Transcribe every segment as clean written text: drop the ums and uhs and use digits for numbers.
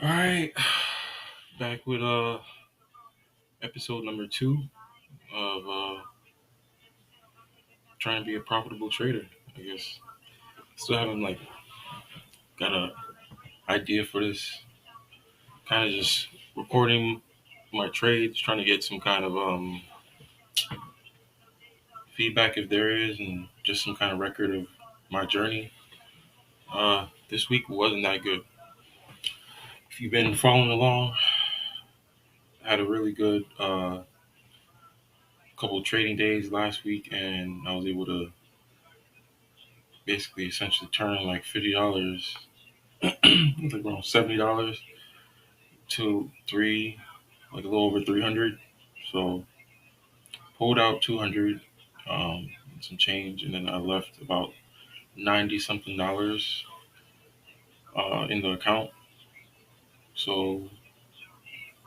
All right, back with episode number 2 of trying to be a profitable trader. I guess still haven't got a idea for this. Kind of just recording my trades, trying to get some kind of feedback if there is, and just some kind of record of my journey. This week wasn't that good. If you've been following along, I had a really good couple of trading days last week, and I was able to basically essentially turn like $50, like around $70 to like a little over 300. So pulled out 200, some change, and then I left about 90 something dollars in the account. So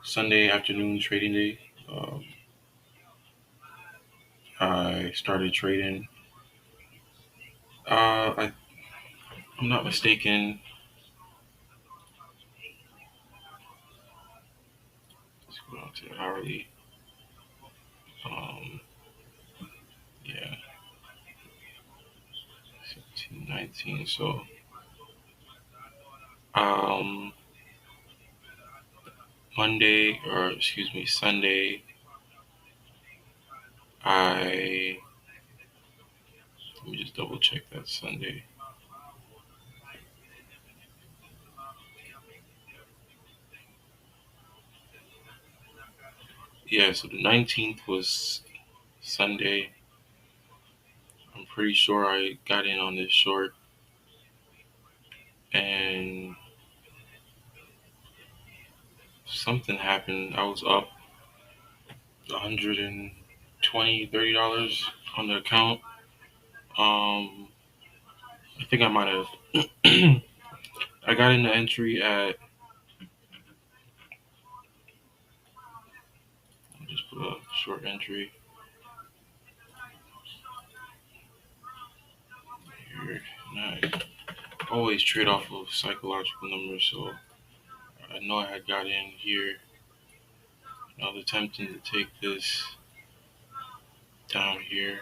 Sunday afternoon trading day, I started trading. I, I'm not mistaken. Let's go down to hourly. Um, yeah, 17, 19. So um, Sunday, I let me just double check that Sunday. Yeah, so the 19th was Sunday. I'm pretty sure I got in on this short, and something happened. I was up 120, $30 on the account. I think I might have. I got in the entry at. I'll just put a short entry here. And I always trade off of psychological numbers, so I know I had got in here. I was attempting to take this down here.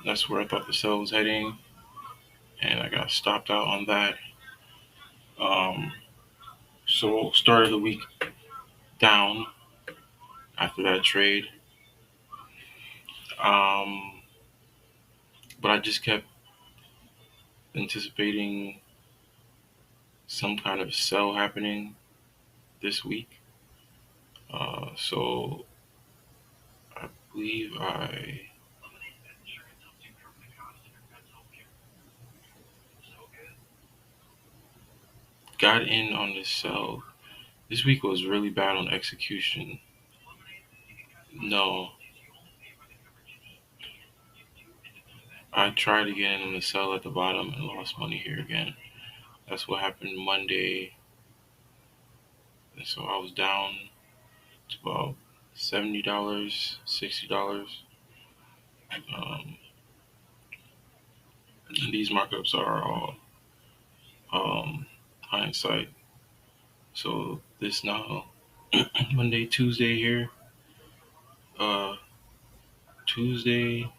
That's where I thought the sell was heading, and I got stopped out on that. Um, so started the week down after that trade. Um, but I just kept anticipating some kind of sell happening this week. So I believe I got in on this sell. This week was really bad on execution. No, I tried to get in on the sell at the bottom and lost money here again. That's what happened Monday. And so I was down to about $70, $60. Um, and these markups are all hindsight. So this now Monday, Tuesday here. Uh, Tuesday,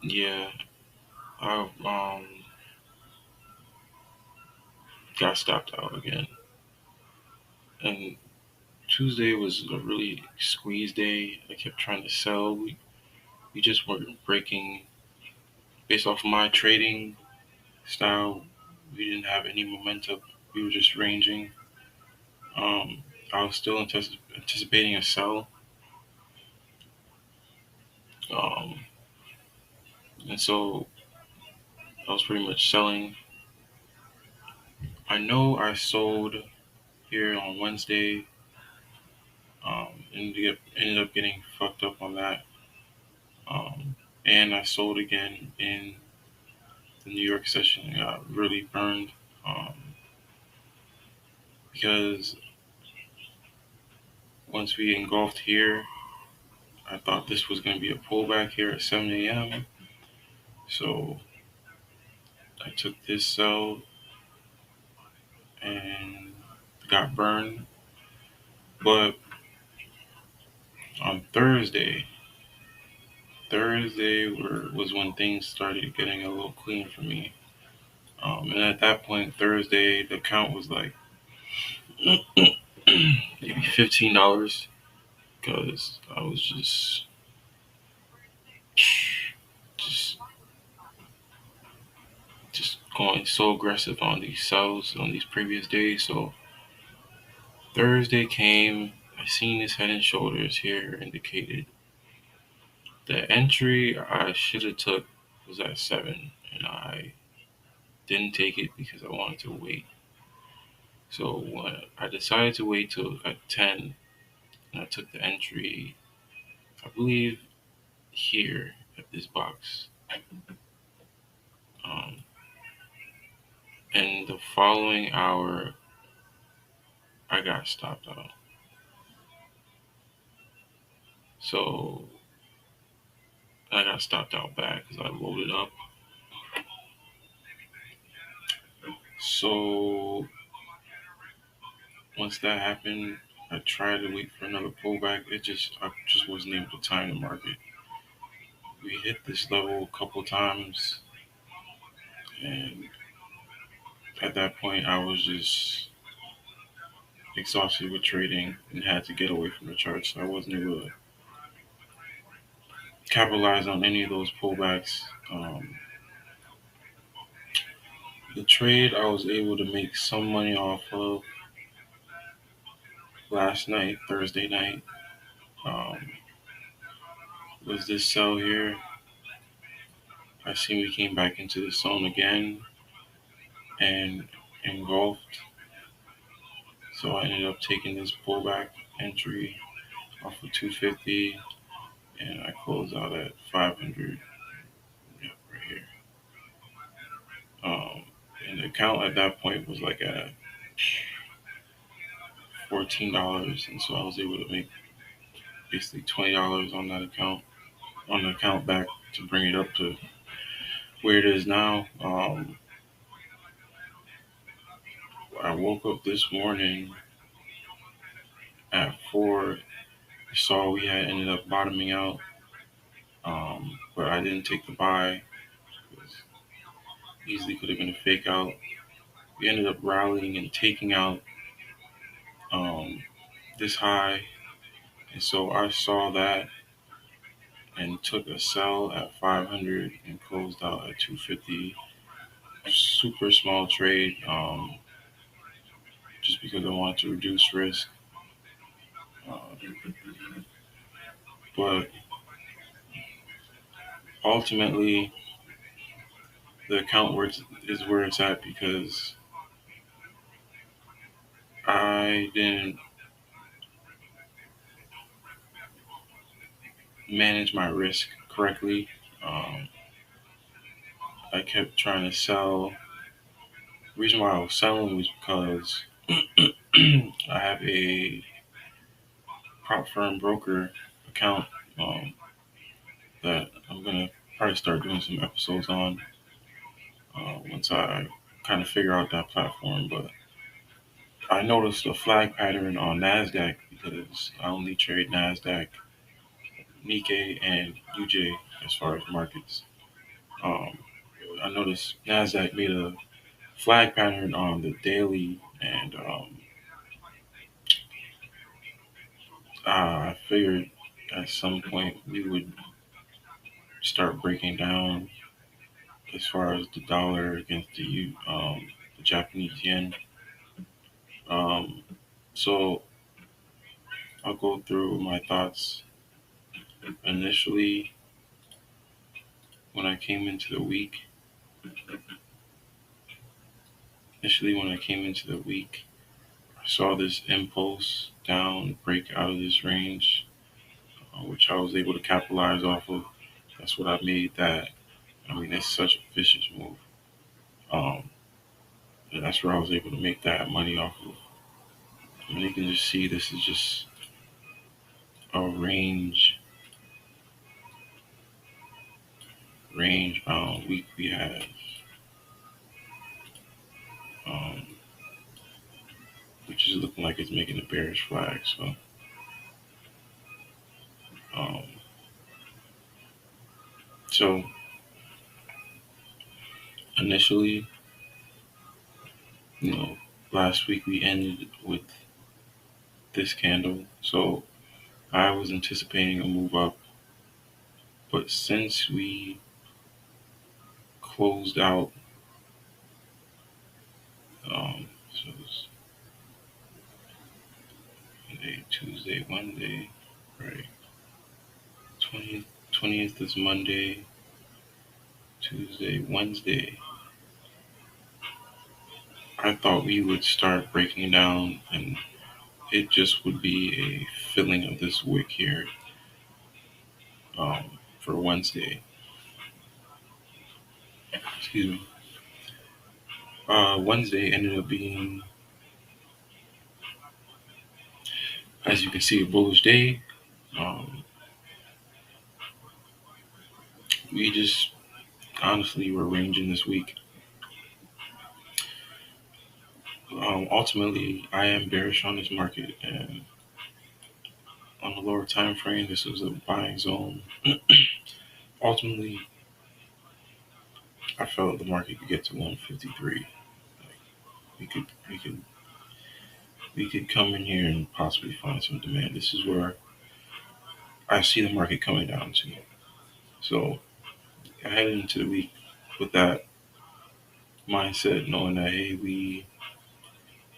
yeah, I got stopped out again. And Tuesday was a really squeeze day. I kept trying to sell. We just weren't breaking based off of my trading style. We didn't have any momentum. We were just ranging. Um, I was still anticipating a sell. Um, and so I was pretty much selling. I know I sold here on Wednesday. Ended up getting fucked up on that. And I sold again in the New York session. I got really burned because once we engulfed here, I thought this was going to be a pullback here at 7 a.m. So I took this sell and got burned. But on was when things started getting a little clean for me. And at that point, Thursday, the count was like maybe $15 because I was just just going so aggressive on these sells on these previous days. So Thursday came, I seen this head and shoulders here indicated the entry I should have took was at 7, and I didn't take it because I wanted to wait. So when I decided to wait till at 10, and I took the entry, I believe here at this box. Um, and the following hour, I got stopped out. So I got stopped out back because I loaded up. So once that happened, I tried to wait for another pullback. I just wasn't able to time the market. We hit this level a couple times, and at that point, I was just exhausted with trading and had to get away from the charts. So I wasn't able to capitalize on any of those pullbacks. The trade I was able to make some money off of last night, Thursday night, um, was this sell here. I seen we came back into the zone again and engulfed. So I ended up taking this pullback entry off of 250, and I closed out at 500. Yep, right here. Um, and the account at that point was like at $14, and so I was able to make basically $20 on the account back to bring it up to where it is now. I woke up this morning at 4, saw we had ended up bottoming out, but I didn't take the buy. It was easily could have been a fake out. We ended up rallying and taking out um, this high, and so I saw that and took a sell at 500 and closed out at 250. Super small trade, just because I wanted to reduce risk. Uh, but ultimately, the account is where it's at because I didn't manage my risk correctly. Um, I kept trying to sell. The reason why I was selling was because I have a prop firm broker account that I'm gonna probably start doing some episodes on once I kind of figure out that platform. But I noticed a flag pattern on Nasdaq because I only trade Nasdaq, Nikkei, and UJ as far as markets. Um, I noticed Nasdaq made a flag pattern on the daily, and I figured at some point we would start breaking down as far as the dollar against the Japanese yen. Um, so I'll go through my thoughts initially when I came into the week. Initially, when I came into the week, I saw this impulse down break out of this range, which I was able to capitalize off of. That's what I made that. I mean, it's such a vicious move. Um, and that's where I was able to make that money off of. And you can just see this is just a range range bound week we have, um, which is looking like it's making a bearish flag. Um, so initially, you know, last week we ended with this candle. So I was anticipating a move up, but since we closed out, so it's Monday, Tuesday, Wednesday, right? 20th is Monday, Tuesday, Wednesday. I thought we would start breaking down and it just would be a filling of this wick here for Wednesday. Excuse me. Wednesday ended up being, as you can see, a bullish day. Um, we just honestly were ranging this week. Ultimately, I am bearish on this market, and on the lower time frame, this was a buying zone. Ultimately, I felt the market could get to 153. Like, we could we could we could come in here and possibly find some demand. This is where I see the market coming down to. So I headed into the week with that mindset, knowing that hey, we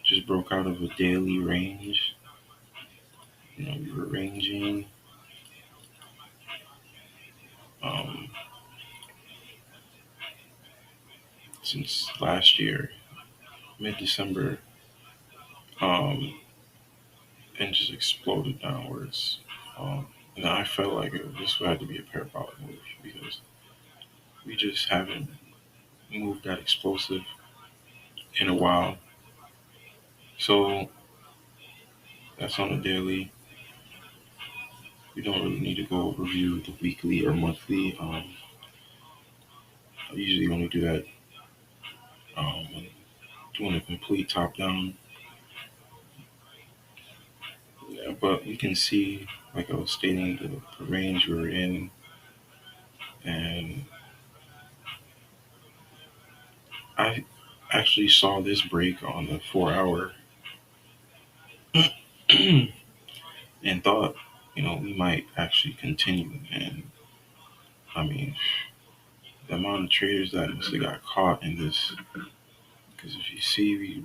just broke out of a daily range. You know, we were ranging. Um, since last year, mid-December, um, and just exploded downwards. And I felt like this had to be a parabolic move because we just haven't moved that explosive in a while. So that's on a daily. We don't really need to go review the weekly or monthly. I usually only do that when doing a complete top down. Yeah, but we can see, like I was stating, the range we were in, and I actually saw this break on the 4 hour and thought, we might actually continue. And I mean, the amount of traders that must have got caught in this, because if you see, we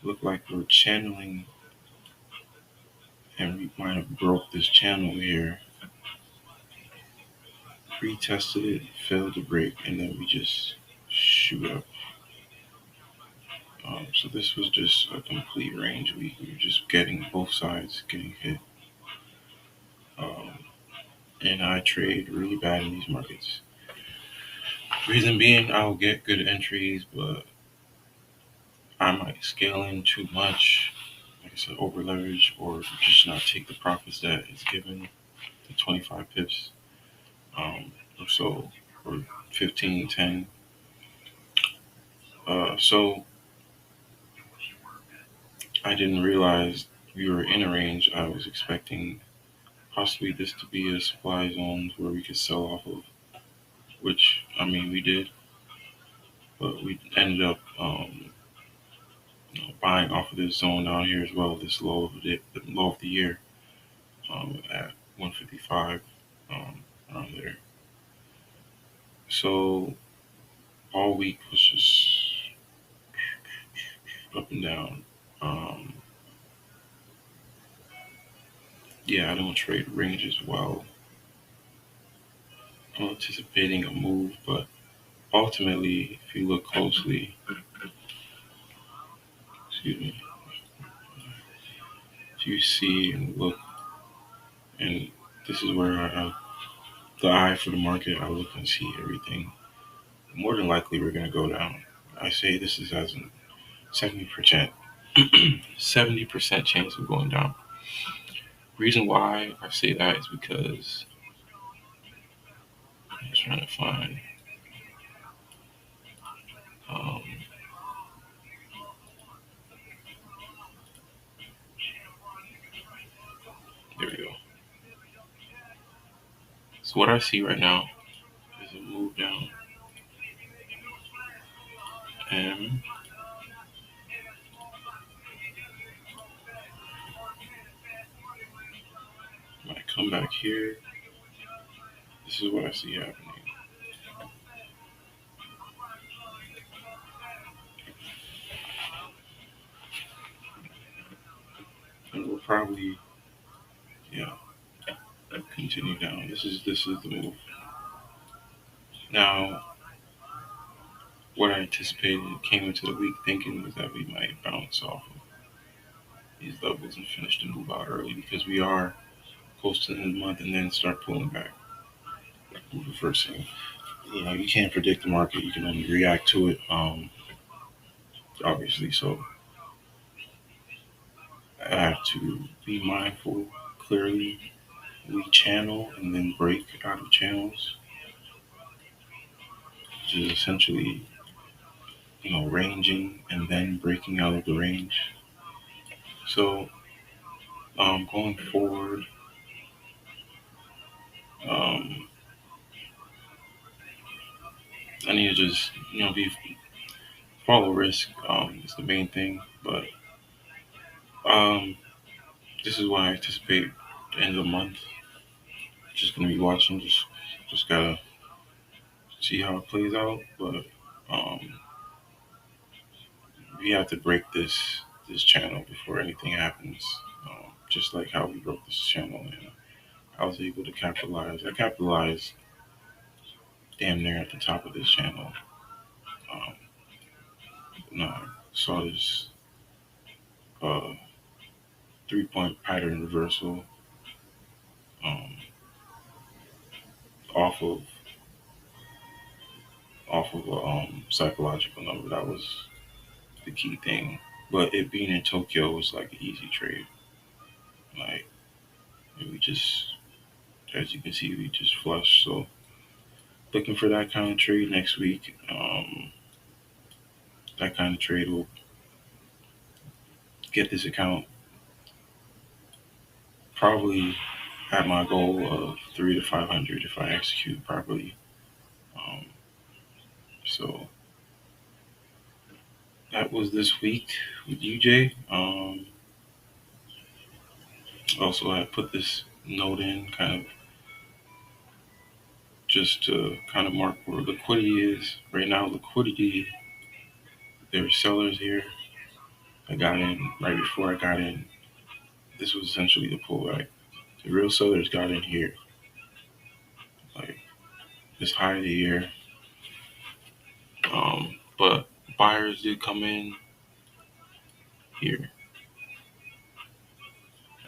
look like we're channeling, and we might have broke this channel here, retested it, failed to break, and then we just shoot up. So this was just a complete range. We were just getting both sides getting hit. Um, and I trade really bad in these markets. Reason being, I'll get good entries, but I might scale in too much, like I said, over leverage, or just not take the profits that is given, the 25 pips or so, or 15, 10. So I didn't realize we were in a range. I was expecting possibly this to be a supply zone where we could sell off of, which, I mean, we did, but we ended up buying off of this zone down here as well, this low of the year at 155 around there. So all week was just up and down. Um, yeah, I don't trade ranges well. I'm anticipating a move, but ultimately, if you look closely, excuse me, if you see and look, and this is where the eye for the market, I look and see everything. More than likely, we're going to go down. I say this is as a 70%, 70% chance of going down. Reason why I say that is because I'm trying to find. Um, there we go. So what I see right now is a move down, and when I come back here, this is what I see happening. And we'll probably, yeah, continue down. This is the move. Now, what I anticipated came into the week thinking was that we might bounce off of these levels and finish the move out early because we are close to the end of the month and then start pulling back. Reversing. You can't predict the market. You can only react to it. Obviously, so I have to be mindful. Clearly, we channel and then break out of channels, which is essentially ranging and then breaking out of the range. So going forward, um, I need to just be follow risk is the main thing. But um, this is what I anticipate the end of the month. Just gonna be watching. Just gotta see how it plays out. But um, we have to break this channel before anything happens. Just like how we broke this channel and I was able to capitalize. I capitalized damn near at the top of this channel. Um, no, saw this 3-point pattern reversal um, off of a psychological number. That was the key thing. But it being in Tokyo was like an easy trade. Like we just, as you can see, we just flushed. So looking for that kind of trade next week. That kind of trade will get this account probably at my goal of 3 to 500 if I execute properly. Um, so that was this week with UJ. Also, I put this note in kind of just to kind of mark where liquidity is right now. Liquidity, there were sellers here. I got in right before I got in. This was essentially the pullback. The real sellers got in here, like this high of the year. But buyers did come in here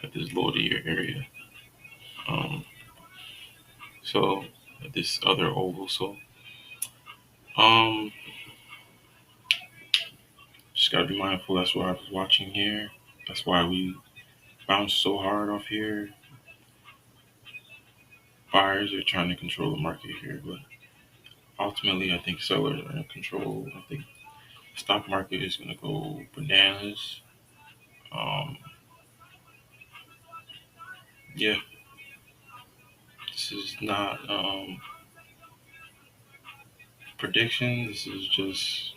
at this low of the year area. Um, so at this other oval. So um, just gotta be mindful. That's why I was watching here. That's why we bounced so hard off here. Buyers are trying to control the market here, but ultimately, I think sellers are in control. I think the stock market is going to go bananas. Um, yeah, this is not prediction. This is just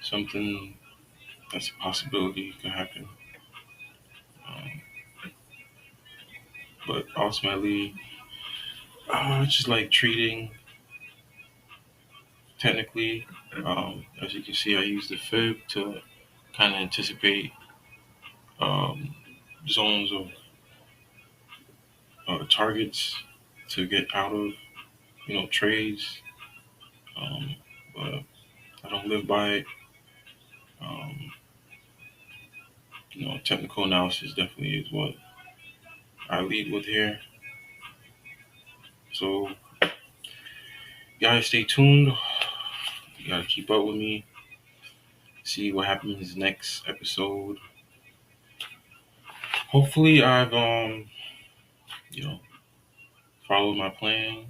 something that's a possibility could happen. Um, but ultimately, it's just like treating technically. As you can see, I use the fib to kind of anticipate um, zones of targets to get out of, trades. But I don't live by it. Um, technical analysis definitely is what I lead with here. So, guys, stay tuned. You gotta keep up with me. See what happens next episode. Hopefully, I've you know followed my plan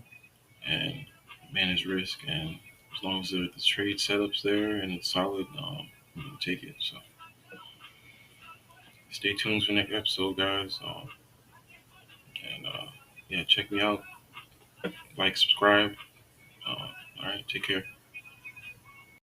and manage risk, and as long as the trade setup's there and it's solid, you can take it. So stay tuned for the next episode, guys. And yeah, check me out. Like, subscribe. All right, take care.